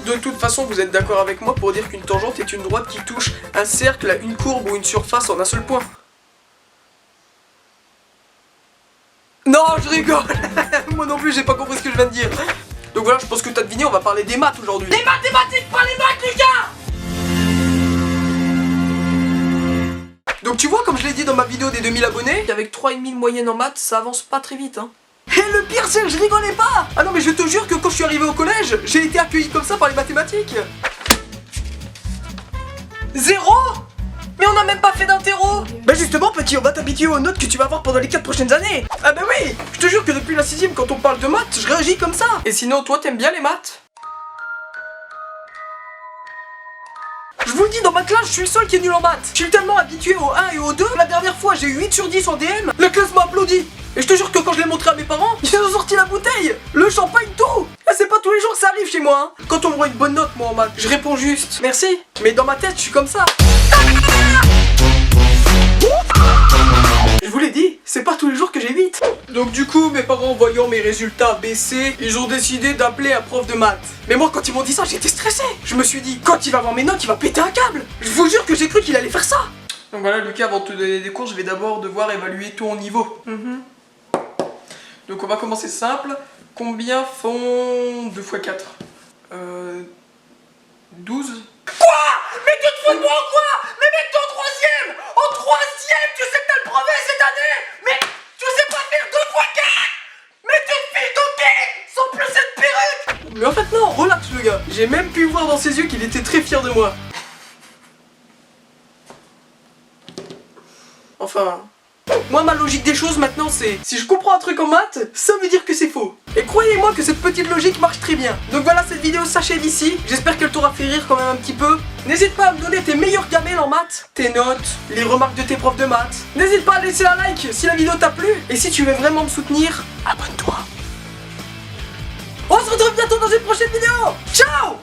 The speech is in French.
De toute façon, vous êtes d'accord avec moi pour dire qu'une tangente est une droite qui touche un cercle, une courbe ou une surface en un seul point. Non, je rigole. Moi non plus, j'ai pas compris ce que je viens de dire. Donc voilà, je pense que t'as deviné, on va parler des maths aujourd'hui. Des mathématiques, pas les maths, les gars. Donc tu vois, comme je l'ai dit dans ma vidéo des 2000 abonnés, qu'avec 3,5 de moyenne en maths, ça avance pas très vite, hein. Et le pire, c'est que je rigolais pas. Ah non, mais je te jure que quand je suis arrivé au collège, j'ai été accueilli comme ça par les mathématiques. 0. Mais on n'a même pas fait d'interro. Bah justement, petit, on va t'habituer aux notes que tu vas avoir pendant les 4 prochaines années. Ah bah oui. Je te jure que depuis la 6ème, quand on parle de maths, je réagis comme ça. Et sinon, toi, t'aimes bien les maths? Je vous le dis, dans ma classe, je suis le seul qui est nul en maths. Je suis tellement habitué au 1 et au 2. La dernière fois, j'ai eu 8 sur 10 en DM. La classe m'a applaudi. Et je te jure que quand je l'ai montré à mes parents, ils ont sorti la bouteille, le champagne, tout. Et c'est pas tous les jours que ça arrive chez moi, hein. Quand on me voit une bonne note, moi, en maths, je réponds juste merci. Mais dans ma tête, je suis comme ça. Je vous l'ai dit, c'est pas tous les jours que j'ai 8. Donc du coup, mes parents, voyant mes résultats baisser, ils ont décidé d'appeler un prof de maths. Mais moi, quand ils m'ont dit ça, j'étais stressé. Je me suis dit, quand il va voir mes notes, il va péter un câble. Je vous jure que j'ai cru qu'il allait faire ça. Donc voilà, Lucas, avant de te donner des cours, je vais d'abord devoir évaluer ton niveau. Donc on va commencer simple. Combien font 2 x 4 12. Quoi? Mais tu te fous de moi ou quoi? Mais mec, t'es en 3ème! En 3ème, tu sais que t'as le brevet cette année! Mais tu sais pas faire 2 x 4! Mais tu te fais doper! Sans plus cette perruque! Mais en fait non, relax le gars. J'ai même pu voir dans ses yeux qu'il était très fier de moi. Enfin... Moi, ma logique des choses maintenant, c'est si je comprends un truc en maths, ça veut dire que c'est faux. Et croyez-moi que cette petite logique marche très bien. Donc voilà, cette vidéo s'achève ici. J'espère qu'elle t'aura fait rire quand même un petit peu. N'hésite pas à me donner tes meilleures gamelles en maths, tes notes, les remarques de tes profs de maths. N'hésite pas à laisser un like si la vidéo t'a plu. Et si tu veux vraiment me soutenir, abonne-toi. On se retrouve bientôt dans une prochaine vidéo. Ciao!